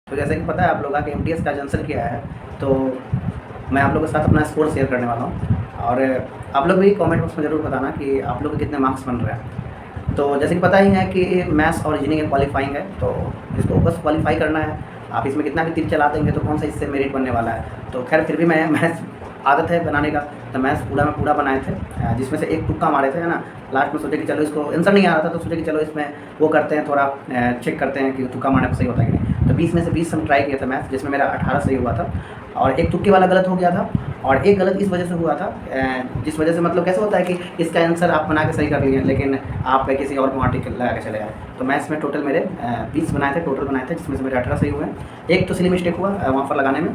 तो जैसे कि पता है आप लोगों का एमटीएस का एजेंसन किया है, तो मैं आप लोगों के साथ अपना स्कोर शेयर करने वाला हूँ। और आप लोग भी कमेंट बॉक्स में ज़रूर बताना कि आप लोग के कितने मार्क्स बन रहे हैं। तो जैसे कि पता ही है कि मैथ्स और रीजनिंग क्वालिफाइंग है, तो इसको बस क्वालिफाई करना है। आप इसमें कितना भी तीर चला देंगे तो कौन सा इससे मेरिट बनने वाला है। तो खैर फिर भी मैं मैथ्स आदत है बनाने का, तो मैथ्स पूरा में पूरा बनाए थे, जिसमें से एक तुक्का मारे थे, है ना। लास्ट में सोचे कि चलो इसको आंसर नहीं आ रहा था, तो सोचे कि चलो इसमें वो करते हैं, थोड़ा चेक करते हैं कि तुक्का मारने पर सही होता है कि नहीं। तो 20 में से 20 हम ट्राई किए थे मैथ्स, जिसमें मेरा 18 सही हुआ था, और एक तुक्के वाला गलत हो गया था, और एक गलत इस वजह से हुआ था, जिस वजह से मतलब कैसे होता है कि इसका आंसर आप बना के सही कर लिए, लेकिन आप किसी और को वहाँ टिक लगा के चले आए। तो मैथ्स में टोटल मेरे 20 बनाए थे, टोटल बनाए थे, जिसमें से मेरे 18 सही हुए हैं। एक तो सिली मिस्टेक हुआ वहाँ पर लगाने में।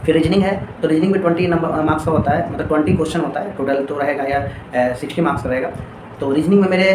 फिर रीजनिंग है, तो रीजनिंग में 20 नंबर मार्क्स का होता है, मतलब 20 क्वेश्चन होता है टोटल, तो रहेगा या 60 मार्क्स का रहेगा। तो रीजनिंग में मेरे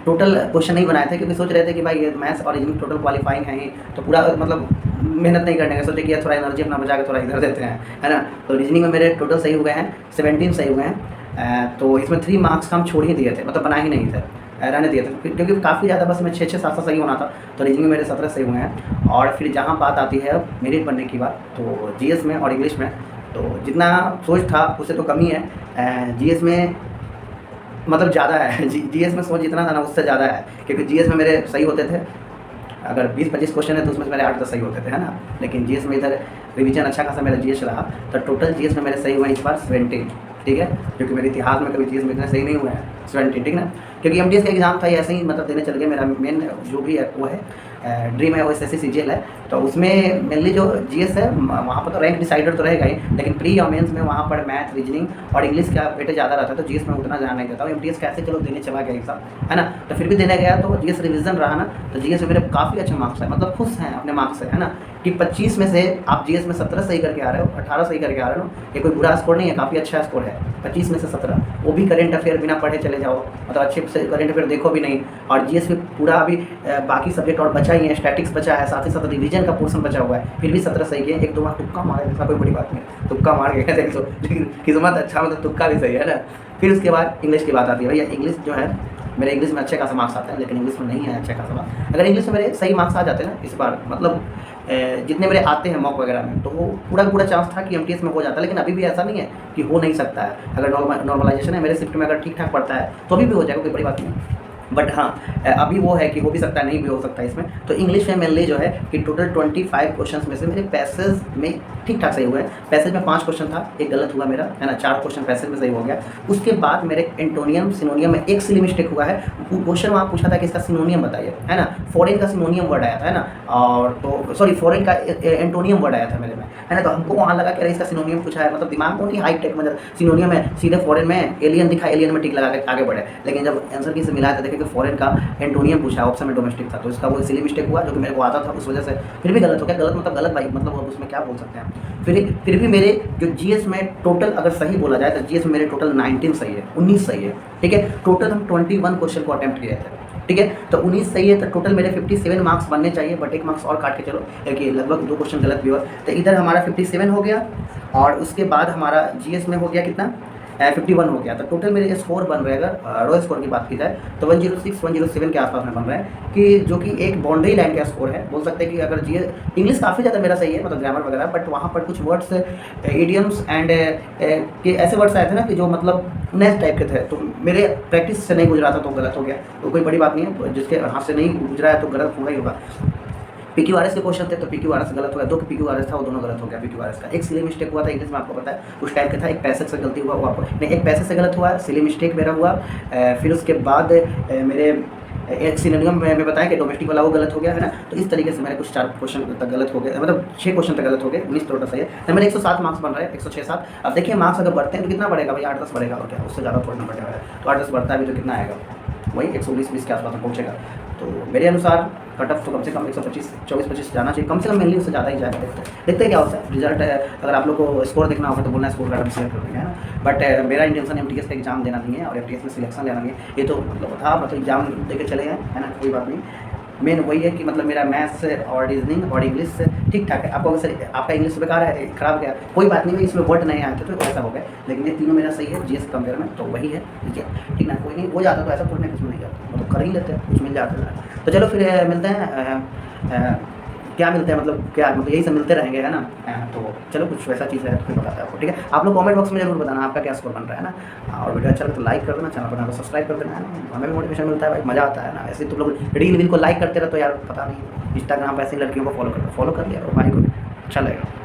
टोटल क्वेश्चन नहीं बनाए थे, क्योंकि सोच रहे थे कि भाई ये मैथ्स और रीजनिंग टोटल क्वालिफाइंग है ही, तो पूरा मतलब मेहनत नहीं करने का, सोचे कि थोड़ा एनर्जी अपना बचा के थोड़ा इधर देते हैं, है ना। तो रीजनिंग में मेरे टोटल सही हुए हैं 17 सही हुए हैं। तो इसमें 3 मार्क्स का हम छोड़ ही दिए थे, मतलब बना ही नहीं थे, रहने दिए थे, क्योंकि काफ़ी ज़्यादा बस में 6-6 7 सही होना था। तो रीजनिंग में मेरे 17 सही हुए हैं। और फिर जहाँ बात आती है मेरिट बनने की बात, तो जीएस में और इंग्लिश में तो जितना सोच था उससे तो कम ही है। जीएस में मतलब ज़्यादा है, जीएस में सोच जितना था ना उससे ज़्यादा है, क्योंकि जीएस में मेरे सही होते थे, अगर 20-25 क्वेश्चन है तो उसमें मेरे 8-10 सही होते थे, है ना। लेकिन जीएस में इधर रिवीजन अच्छा खासा मेरा जीएस रहा, तो टोटल जीएस में मेरे सही हुए इस बार 17, ठीक है। क्योंकि मेरे इतिहास में कभी जीएस में इतने सही नहीं हुए हैं, 17, ठीक ना। क्योंकि एमटीएस का एग्जाम था, ऐसे ही मतलब देने चल गए। मेरा मेन जो भी है वो है ड्रीम है, वो एसएससी सीजीएल है। तो उसमें मेनली जो जीएस है वहाँ पर तो रैंक डिसाइडर तो रहेगा ही, लेकिन प्री और मेंस में वहाँ पर मैथ, रीजनिंग और इंग्लिश का वेटेज ज़्यादा रहता है, तो जीएस में उतना ध्यान नहीं देता हूँ। एमटीएस कैसे चलो देने चला गया एग्जाम, है ना। तो फिर भी देने गया तो जीएस रिवीजन रहा ना, तो जीएस में मेरे काफ़ी अच्छे मार्क्स है, मतलब खुश हैं अपने मार्क्स से, है ना। कि 25 में से आप जीएस में 17 सही करके आ रहे हो, 18 सही करके आ रहे हो, ये कोई बुरा स्कोर नहीं है, काफ़ी अच्छा स्कोर है। 25 में से 17, वो भी करेंट अफेयर बिना पढ़े चले जाओ, मतलब अच्छे से करेंट अफेयर देखो भी नहीं। और जीएस में पूरा अभी बाकी सब्जेक्ट और बचा ही है, स्टैटिक्स बचा है, साथ ही साथ रिवीजन का पोर्शन बचा हुआ है, फिर भी 17 सही है। 1-2 बार तुक्का मारे, ऐसा कोई बड़ी बात नहीं, तुक्का मार के देख लो, लेकिन किस्मत अच्छा मतलब तुक्का भी सही है ना। फिर उसके बाद इंग्लिश की बात आती है। भैया इंग्लिश जो है मेरे इंग्लिश में अच्छे खासा मार्क्स आते हैं, लेकिन इंग्लिश में नहीं है अच्छे खासा मार्क्स। अगर इंग्लिश में मेरे सही मार्क्स आ जाते हैं ना इस बार, मतलब जितने मेरे आते हैं मॉक वगैरह में, तो वो पूरा चांस था कि एमटीएस में हो जाता है। लेकिन अभी भी ऐसा नहीं है कि हो नहीं सकता है। अगर नॉर्मलाइजेशन है मेरे शिफ्ट में, अगर ठीक ठाक पड़ता है तो अभी भी हो जाएगा, कोई बड़ी बात नहीं है। बट हाँ, अभी वो है कि हो भी सकता है, नहीं भी हो सकता है इसमें। तो इंग्लिश में मेनली जो है कि टोटल 25 क्वेश्चंस में से मेरे पैसेज में ठीक ठाक सही हुए हैं। पैसेज में 5 क्वेश्चन था, एक गलत हुआ मेरा, है ना। 4 क्वेश्चन पैसेज में सही हो गया। उसके बाद मेरे एंटोनियम सिनोनियम में एक सिली मिस्टेक हुआ है। क्वेश्चन वहाँ पूछा था कि इसका सिनोनियम बताइए, है ना। फॉरेन का सिनोनियम वर्ड आया था, है ना। और तो सॉरी, फॉरेन का एंटोनियम वर्ड आया था मेरे में, है ना। तो हमको वहाँ लगा कि अरे इसका सिनोनियम पूछा है, मतलब दिमाग को नहीं, हाई टेक मतलब सिनोनियम है, सीधे फॉरेन में एलियन दिखा, एलियन में टिक लगा के आगे बढ़े। लेकिन जब आंसर की से मिलाया था, देखे कि फॉरेन का एंटोनियम पूछा है, ऑप्शन में डोमेस्टिक था, तो इसका वो सिली मिस्टेक हुआ, जो कि मेरे को आता था, उस वजह से फिर भी गलत हो गया। गलत मतलब गलत भाई, मतलब उसमें क्या बोल सकते हैं। फिर भी मेरे जो जीएस में टोटल अगर सही बोला जाए तो जीएस में मेरे टोटल 19 सही है, 19 सही है, ठीक है। टोटल हम 21 क्वेश्चन को अटेम्प्ट किए थे, ठीक है। तो 19 सही है, तो टोटल मेरे 57 मार्क्स बनने चाहिए, बट 1 मार्क्स और काट के चलो, क्योंकि लगभग 2 क्वेश्चन गलत भी हुआ। तो इधर हमारा 57 हो गया, और उसके बाद हमारा जीएस में हो गया कितना, 51 हो गया। तो टोटल मेरे स्कोर बन रहे, अगर रो स्कोर की बात की जाए तो 106 107 के आसपास में बन रहे हैं, कि जो कि एक बाउंड्री लाइन का स्कोर है। बोल सकते हैं कि अगर जीएस इंग्लिश काफ़ी ज़्यादा मेरा सही है, मतलब ग्रामर वगैरह, बट वहाँ पर कुछ वर्ड्स इडियम्स एंड के ऐसे वर्ड्स आए थे ना कि जो मतलब नेक्स्ट टाइप के थे, तो मेरे प्रैक्टिस से नहीं गुजरा था, तो गलत हो गया। तो कोई बड़ी बात नहीं है, जिसके हाथ से नहीं गुजरा है तो गलत होगा ही होगा। पीक्यूआरएस के क्वेश्चन थे, तो पीक्यूआरएस गलत हो गया। 2 पीक्यूआरएस था, वो दोनों गलत हो गया पीक्यूआरएस का। एक सिली मिस्टेक हुआ था इंग्लिश में, आपको पता है उस टाइप का था। एक पैसेज से गलती हुआ, वो आपको नहीं, एक पैसेज से गलत हुआ, सिली मिस्टेक मेरा हुआ। फिर उसके बाद मेरे एक सिनोनियम में बताया कि डोमेस्टिक वाला वो गलत हो गया, है ना। तो इस तरीके से मेरे कुछ 4 क्वेश्चन तक गलत हो गए, मतलब 6 क्वेश्चन तक गलत हो गए, 19 टोटल सही है। तो मेरे 107 मार्क्स बन रहे हैं, 106-7। अब देखिए मार्क्स अगर बढ़ते हैं तो कितना बढ़ेगा भाई, 8-10 बढ़ेगा, और क्या, उससे ज़्यादा थोड़ा ना बढ़ेगा। तो 8-10 बढ़ता है भी तो कितना आएगा, वही 119-20 के आसपास में पहुँचेगा। तो मेरे अनुसार कट ऑफ तो कम से कम 125 24-25 जाना चाहिए, कम से कम मेनली उससे ज़्यादा ही जाएगा। देखते हैं क्या होता है रिजल्ट। अगर आप लोग को स्कोर देखना होगा तो बोलना, स्कोर कार्ड शेयर कर देंगे, है ना। बट मेरा इंटेंशन एमटीएस का एग्जाम देना नहीं है, और एमटीएस में सिलेक्शन लेना नहीं है। ये तो मतलब था, मतलब एग्जाम दे के चले हैं, है ना, कोई बात नहीं। मेन वही है कि मतलब मेरा मैथ्स और रीजनिंग और इंग्लिश ठीक ठाक है। आपको अगर आपका इंग्लिश बेकार है, खराब गया, कोई बात नहीं है, इसमें वर्ड नहीं आए थे तो ऐसा हो गया। लेकिन ये तीनों मेरा सही है जीएस कंपेयर में, तो वही है, ठीक है, ठीक ना। कोई नहीं हो जाता तो ऐसा थोड़ी ना कुछ नहीं जाता, मतलब कर ही लेते हैं, कुछ मिल जाता है। तो चलो फिर मिलते हैं क्या मिलते हैं, मतलब क्या, मतलब यही सब मिलते रहेंगे, है ना। तो चलो कुछ वैसा चीज़ है तो फिर बताते हैं आपको, ठीक है। आप लोग कमेंट बॉक्स में जरूर बताना आपका क्या स्कोर बन रहा है ना। और वीडियो अच्छा लगे तो लाइक कर देना, चैनल पर सब्सक्राइब कर देना, है ना। हमें भी मोटिवेशन मिलता है भाई, मज़ा आता है ना। ऐसे तुम लोग रील वील को लाइक करते रहो तो यार पता नहीं, इंस्टाग्राम पर ऐसी लड़कियों को फॉलो कर लिया और भाई को अच्छा लगेगा।